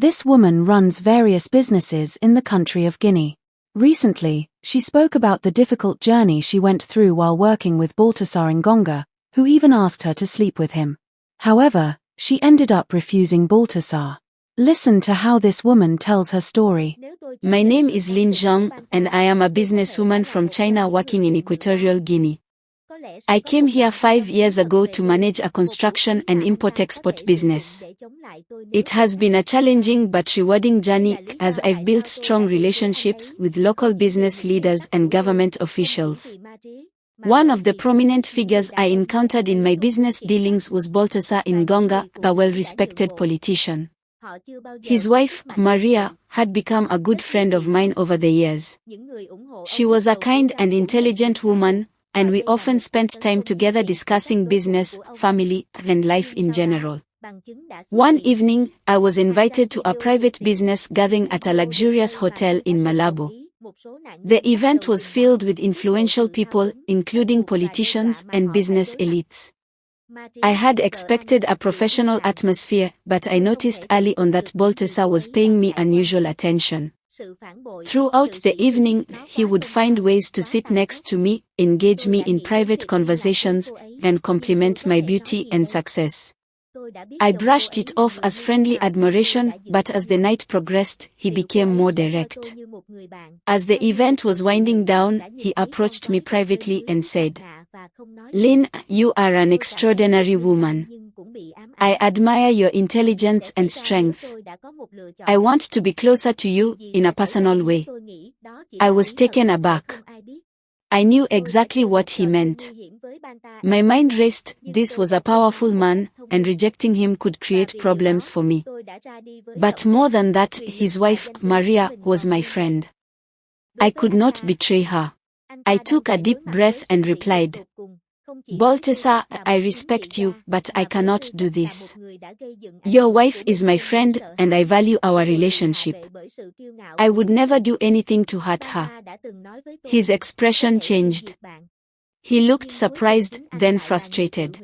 This woman runs various businesses in the country of Guinea. Recently, she spoke about the difficult journey she went through while working with Baltasar Engonga, who even asked her to sleep with him. However, she ended up refusing Baltasar. Listen to how this woman tells her story. My name is Lin Zhang, and I am a businesswoman from China working in Equatorial Guinea. I came here 5 years ago to manage a construction and import-export business. It has been a challenging but rewarding journey as I've built strong relationships with local business leaders and government officials. One of the prominent figures I encountered in my business dealings was Baltasar Engonga, a well-respected politician. His wife, Maria, had become a good friend of mine over the years. She was a kind and intelligent woman, and we often spent time together discussing business, family, and life in general. One evening, I was invited to a private business gathering at a luxurious hotel in Malabo. The event was filled with influential people, including politicians and business elites. I had expected a professional atmosphere, but I noticed early on that Baltasar was paying me unusual attention. Throughout the evening, he would find ways to sit next to me, engage me in private conversations, and compliment my beauty and success. I brushed it off as friendly admiration, but as the night progressed, he became more direct. As the event was winding down, he approached me privately and said, "Lin, you are an extraordinary woman. I admire your intelligence and strength. I want to be closer to you, in a personal way." I was taken aback. I knew exactly what he meant. My mind raced. This was a powerful man, and rejecting him could create problems for me. But more than that, his wife, Maria, was my friend. I could not betray her. I took a deep breath and replied, "Baltasar, I respect you, but I cannot do this. Your wife is my friend, and I value our relationship. I would never do anything to hurt her." His expression changed. He looked surprised, then frustrated.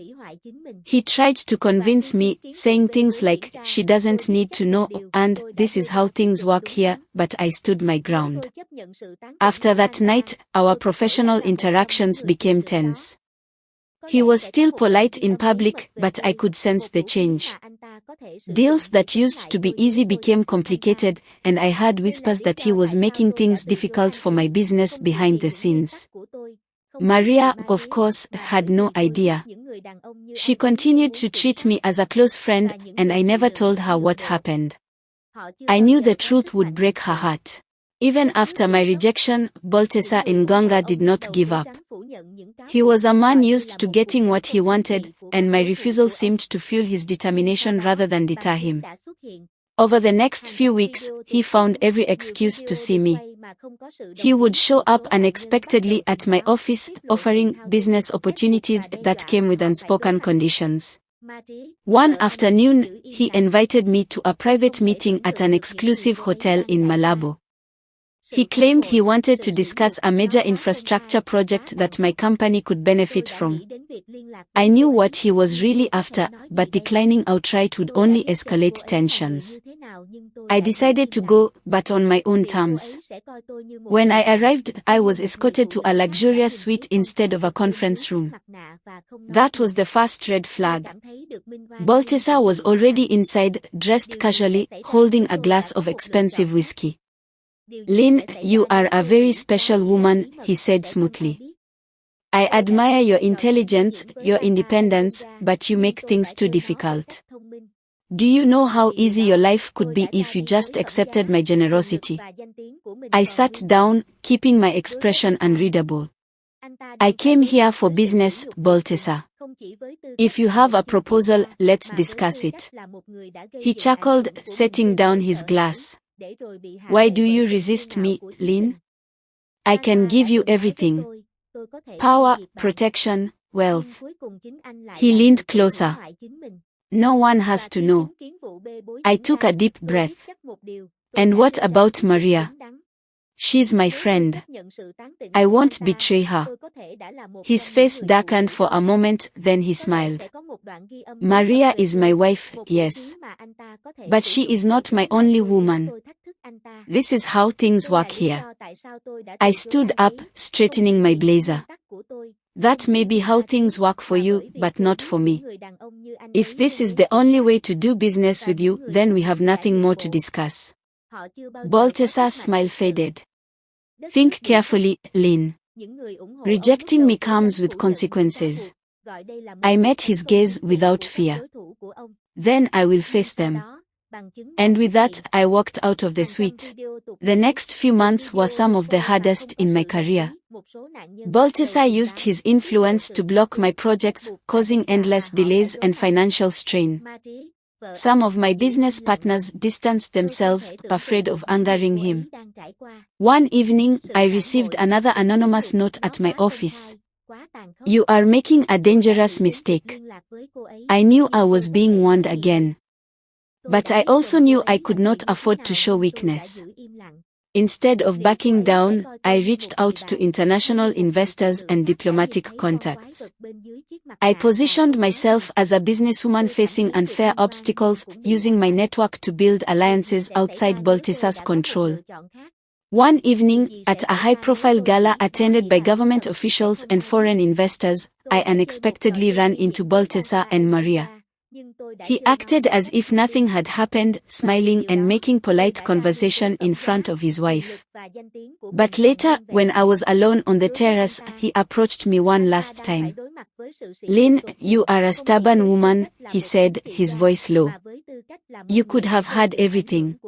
He tried to convince me, saying things like, "She doesn't need to know," and "This is how things work here," but I stood my ground. After that night, our professional interactions became tense. He was still polite in public, but I could sense the change. Deals that used to be easy became complicated, and I heard whispers that he was making things difficult for my business behind the scenes. Maria, of course, had no idea. She continued to treat me as a close friend, and I never told her what happened. I knew the truth would break her heart. Even after my rejection, Baltasar Engonga did not give up. He was a man used to getting what he wanted, and my refusal seemed to fuel his determination rather than deter him. Over the next few weeks, he found every excuse to see me. He would show up unexpectedly at my office, offering business opportunities that came with unspoken conditions. One afternoon, he invited me to a private meeting at an exclusive hotel in Malabo. He claimed he wanted to discuss a major infrastructure project that my company could benefit from. I knew what he was really after, but declining outright would only escalate tensions. I decided to go, but on my own terms. When I arrived, I was escorted to a luxurious suite instead of a conference room. That was the first red flag. Baltasar was already inside, dressed casually, holding a glass of expensive whiskey. "Lin, you are a very special woman," he said smoothly. "I admire your intelligence, your independence, but you make things too difficult. Do you know how easy your life could be if you just accepted my generosity?" I sat down, keeping my expression unreadable. "I came here for business, Baltasar. If you have a proposal, let's discuss it." He chuckled, setting down his glass. "Why do you resist me, Lin? I can give you everything. Power, protection, wealth." He leaned closer. "No one has to know." I took a deep breath. "And what about Maria? She's my friend. I won't betray her. His face darkened for a moment, then he smiled. Maria is my wife, yes. But she is not my only woman. This is how things work here. I stood up, straightening my blazer. That may be how things work for you, but not for me. If this is the only way to do business with you, then we have nothing more to discuss. Baltasar's smile faded. Think carefully, Lynn. Rejecting me comes with consequences. I met his gaze without fear. Then I will face them. And with that, I walked out of the suite. The next few months were some of the hardest in my career. Baltasar used his influence to block my projects, causing endless delays and financial strain. Some of my business partners distanced themselves, afraid of angering him. One evening, I received another anonymous note at my office. You are making a dangerous mistake. I knew I was being warned again. But I also knew I could not afford to show weakness. Instead of backing down, I reached out to international investors and diplomatic contacts. I positioned myself as a businesswoman facing unfair obstacles, using my network to build alliances outside Baltasar's control. One evening, at a high-profile gala attended by government officials and foreign investors, I unexpectedly ran into Baltasar and Maria. He acted as if nothing had happened, smiling and making polite conversation in front of his wife. But later, when I was alone on the terrace, he approached me one last time. Lynn, you are a stubborn woman, he said, his voice low. You could have had everything.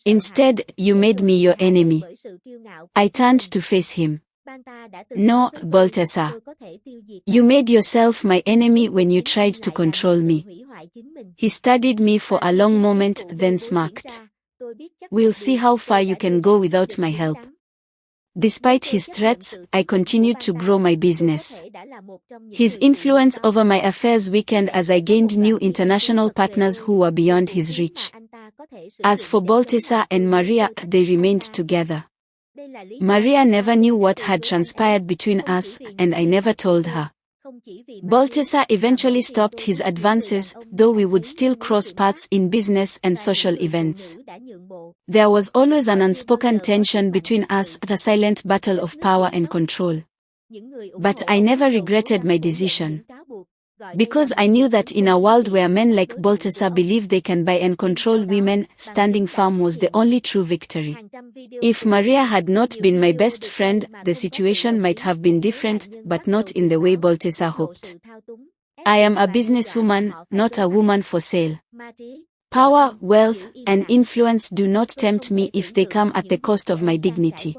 Instead, you made me your enemy. I turned to face him. No, Baltasar. You made yourself my enemy when you tried to control me. He studied me for a long moment, then smirked. We'll see how far you can go without my help. Despite his threats, I continued to grow my business. His influence over my affairs weakened as I gained new international partners who were beyond his reach. As for Baltasar and Maria, they remained together. Maria never knew what had transpired between us, and I never told her. Baltasar eventually stopped his advances, though we would still cross paths in business and social events. There was always an unspoken tension between us, the silent battle of power and control. But I never regretted my decision. Because I knew that in a world where men like Baltasar believe they can buy and control women, standing firm was the only true victory. If Maria had not been my best friend, the situation might have been different, but not in the way Baltasar hoped. I am a businesswoman, not a woman for sale. Power, wealth, and influence do not tempt me if they come at the cost of my dignity.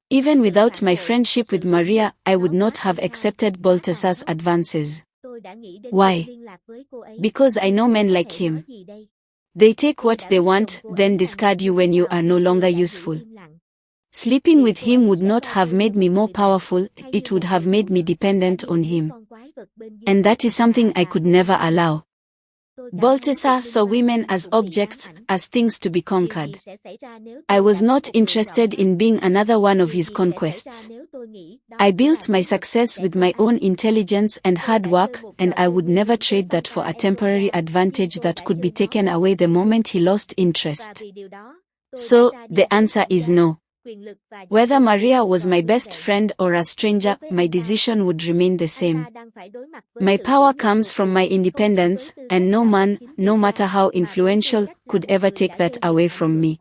Even without my friendship with Maria, I would not have accepted Baltasar's advances. Why? Because I know men like him. They take what they want, then discard you when you are no longer useful. Sleeping with him would not have made me more powerful, it would have made me dependent on him. And that is something I could never allow. Baltasar saw women as objects, as things to be conquered. I was not interested in being another one of his conquests. I built my success with my own intelligence and hard work, and I would never trade that for a temporary advantage that could be taken away the moment he lost interest. So, the answer is no. Whether Maria was my best friend or a stranger, my decision would remain the same. My power comes from my independence, and no man, no matter how influential, could ever take that away from me.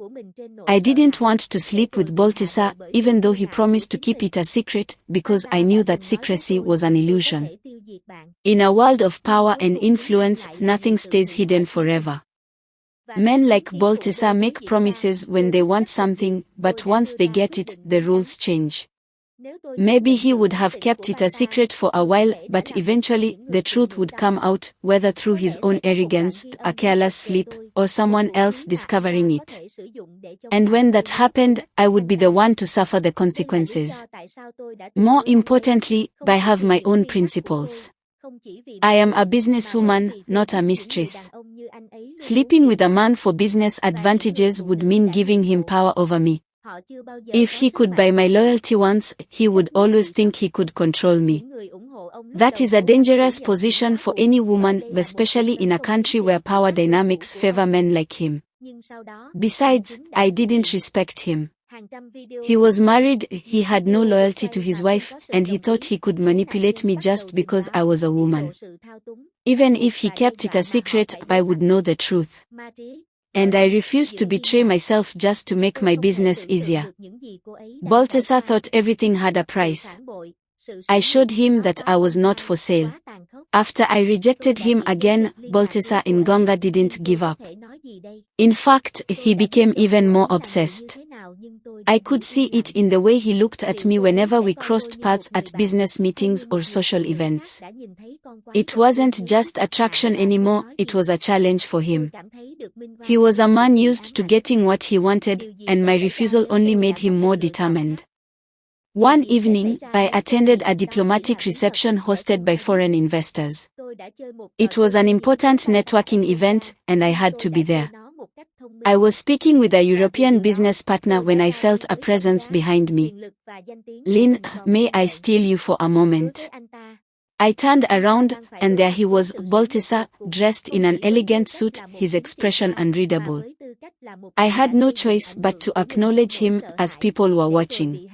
I didn't want to sleep with Baltasar, even though he promised to keep it a secret, because I knew that secrecy was an illusion. In a world of power and influence, nothing stays hidden forever. Men like Baltasar make promises when they want something, but once they get it, the rules change. Maybe he would have kept it a secret for a while, but eventually, the truth would come out, whether through his own arrogance, a careless sleep, or someone else discovering it. And when that happened, I would be the one to suffer the consequences. More importantly, I have my own principles. I am a businesswoman, not a mistress. Sleeping with a man for business advantages would mean giving him power over me. If he could buy my loyalty once, he would always think he could control me. That is a dangerous position for any woman, especially in a country where power dynamics favor men like him. Besides, I didn't respect him. He was married, he had no loyalty to his wife, and he thought he could manipulate me just because I was a woman. Even if he kept it a secret, I would know the truth. And I refused to betray myself just to make my business easier. Baltasar thought everything had a price. I showed him that I was not for sale. After I rejected him again, Baltasar Engonga didn't give up. In fact, he became even more obsessed. I could see it in the way he looked at me whenever we crossed paths at business meetings or social events. It wasn't just attraction anymore, it was a challenge for him. He was a man used to getting what he wanted, and my refusal only made him more determined. One evening, I attended a diplomatic reception hosted by foreign investors. It was an important networking event, and I had to be there. I was speaking with a European business partner when I felt a presence behind me. "Lynn, may I steal you for a moment?" I turned around, and there he was, Baltasar, dressed in an elegant suit, his expression unreadable. I had no choice but to acknowledge him, as people were watching.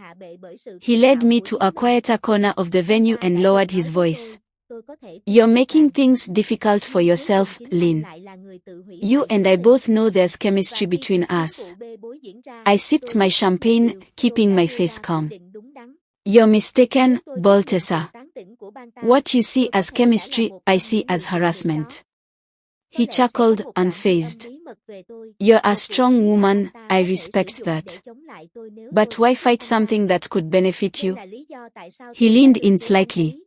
He led me to a quieter corner of the venue and lowered his voice. "You're making things difficult for yourself, Lynn. You and I both know there's chemistry between us." I sipped my champagne, keeping my face calm. "You're mistaken, Baltasar. What you see as chemistry, I see as harassment." He chuckled, unfazed. "You're a strong woman, I respect that. But why fight something that could benefit you?" He leaned in slightly.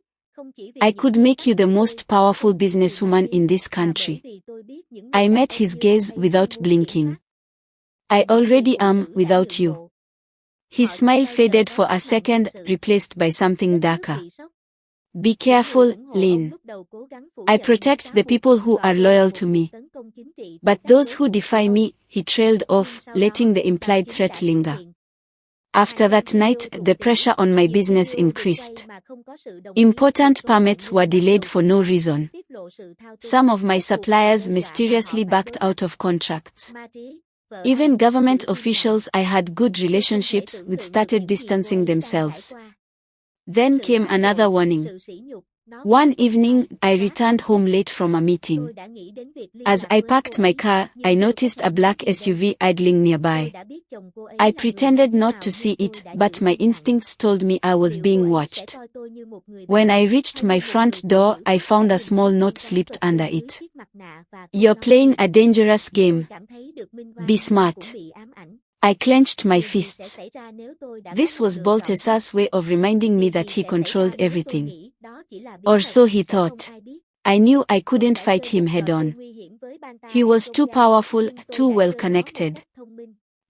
"I could make you the most powerful businesswoman in this country." I met his gaze without blinking. "I already am, without you." His smile faded for a second, replaced by something darker. "Be careful, Lynn. I protect the people who are loyal to me. But those who defy me," he trailed off, letting the implied threat linger. After that night, the pressure on my business increased. Important permits were delayed for no reason. Some of my suppliers mysteriously backed out of contracts. Even government officials I had good relationships with started distancing themselves. Then came another warning. One evening, I returned home late from a meeting. As I parked my car, I noticed a black SUV idling nearby. I pretended not to see it, but my instincts told me I was being watched. When I reached my front door, I found a small note slipped under it. "You're playing a dangerous game. Be smart." I clenched my fists. This was Baltasar's way of reminding me that he controlled everything. Or so he thought. I knew I couldn't fight him head-on. He was too powerful, too well-connected.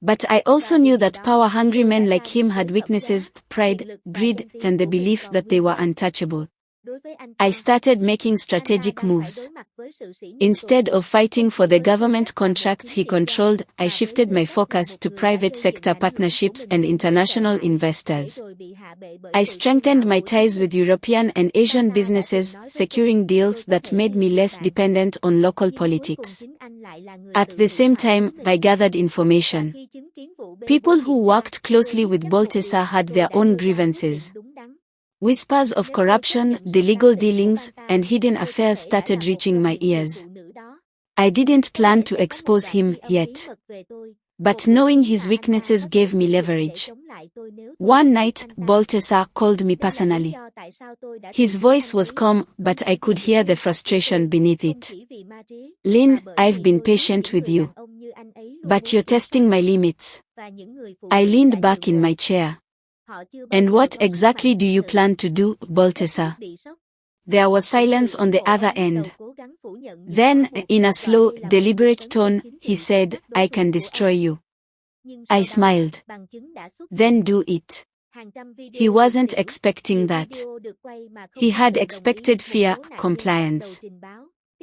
But I also knew that power-hungry men like him had weaknesses, pride, greed, and the belief that they were untouchable. I started making strategic moves. Instead of fighting for the government contracts he controlled, I shifted my focus to private sector partnerships and international investors. I strengthened my ties with European and Asian businesses, securing deals that made me less dependent on local politics. At the same time, I gathered information. People who worked closely with Baltasar had their own grievances. Whispers of corruption, illegal dealings, and hidden affairs started reaching my ears. I didn't plan to expose him yet. But knowing his weaknesses gave me leverage. One night, Baltasar called me personally. His voice was calm, but I could hear the frustration beneath it. "Lynn, I've been patient with you. But you're testing my limits." I leaned back in my chair. "And what exactly do you plan to do, Baltasar?" There was silence on the other end. Then, in a slow, deliberate tone, he said, "I can destroy you." I smiled. "Then do it." He wasn't expecting that. He had expected fear, compliance.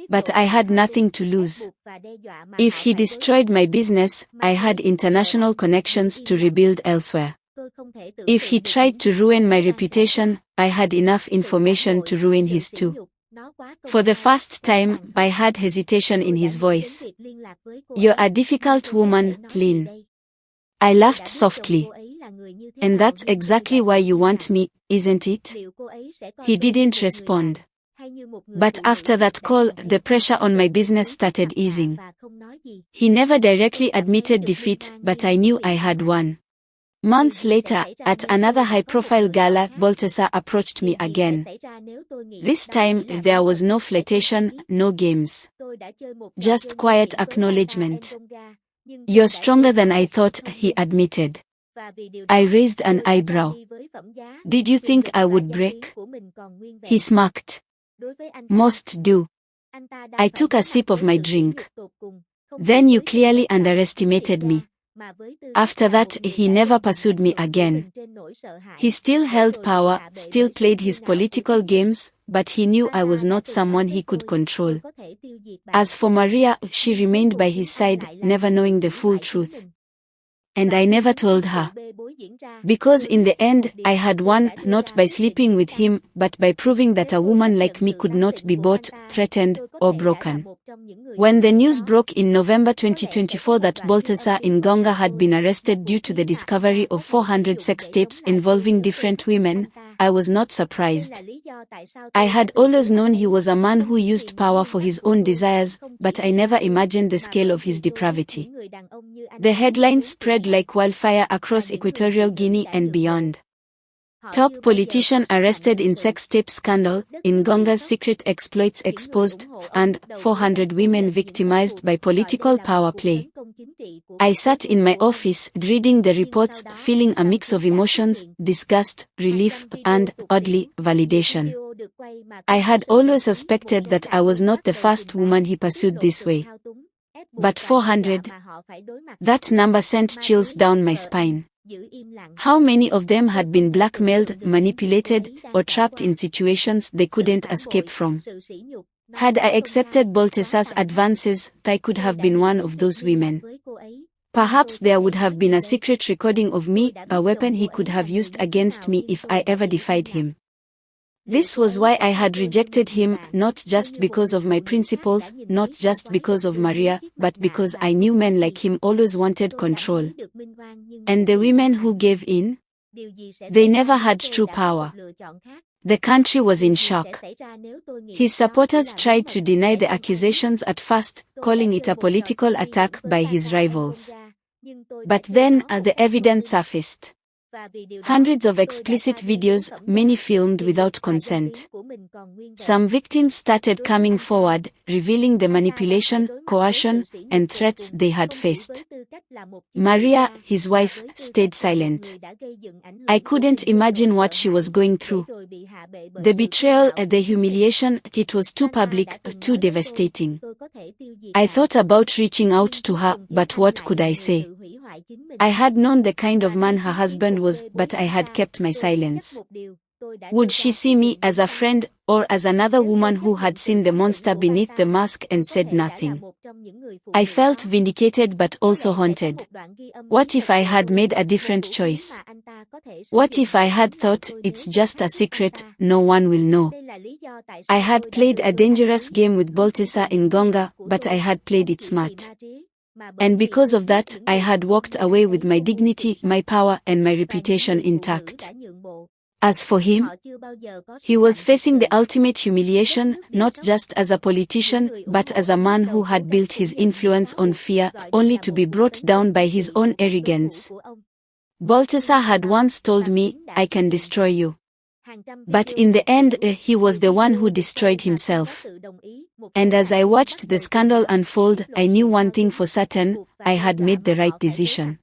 But I had nothing to lose. If he destroyed my business, I had international connections to rebuild elsewhere. If he tried to ruin my reputation, I had enough information to ruin his too. For the first time, I had hesitation in his voice. "You're a difficult woman, Lynn." I laughed softly. "And that's exactly why you want me, isn't it?" He didn't respond. But after that call, the pressure on my business started easing. He never directly admitted defeat, but I knew I had won. Months later, at another high-profile gala, Baltasar approached me again. This time, there was no flirtation, no games. Just quiet acknowledgement. "You're stronger than I thought," he admitted. I raised an eyebrow. "Did you think I would break?" He smirked. "Most do." I took a sip of my drink. "Then you clearly underestimated me." After that, he never pursued me again. He still held power, still played his political games, but he knew I was not someone he could control. As for Maria, she remained by his side, never knowing the full truth. And I never told her. Because in the end, I had won, not by sleeping with him, but by proving that a woman like me could not be bought, threatened, or broken. When the news broke in November 2024 that Baltasar Engonga had been arrested due to the discovery of 400 sex tapes involving different women, I was not surprised. I had always known he was a man who used power for his own desires, but I never imagined the scale of his depravity. The headlines spread like wildfire across Equatorial Guinea and beyond. Top politician arrested in sex tape scandal, Engonga's secret exploits exposed, and 400 women victimized by political power play. I sat in my office, reading the reports, feeling a mix of emotions, disgust, relief, and, oddly, validation. I had always suspected that I was not the first woman he pursued this way. But 400? That number sent chills down my spine. How many of them had been blackmailed, manipulated, or trapped in situations they couldn't escape from? Had I accepted Baltasar's advances, I could have been one of those women. Perhaps there would have been a secret recording of me, a weapon he could have used against me if I ever defied him. This was why I had rejected him, not just because of my principles, not just because of Maria, but because I knew men like him always wanted control. And the women who gave in? They never had true power. The country was in shock. His supporters tried to deny the accusations at first, calling it a political attack by his rivals. But then, the evidence surfaced. Hundreds of explicit videos, many filmed without consent. Some victims started coming forward, revealing the manipulation, coercion, and threats they had faced. Maria, his wife, stayed silent. I couldn't imagine what she was going through. The betrayal and the humiliation, it was too public, too devastating. I thought about reaching out to her, but what could I say? I had known the kind of man her husband was, but I had kept my silence. Would she see me as a friend, or as another woman who had seen the monster beneath the mask and said nothing? I felt vindicated but also haunted. What if I had made a different choice? What if I had thought, it's just a secret, no one will know? I had played a dangerous game with Baltasar Engonga, but I had played it smart. And because of that, I had walked away with my dignity, my power, and my reputation intact. As for him, he was facing the ultimate humiliation, not just as a politician, but as a man who had built his influence on fear, only to be brought down by his own arrogance. Baltasar had once told me, "I can destroy you." But in the end, he was the one who destroyed himself. And as I watched the scandal unfold, I knew one thing for certain, I had made the right decision.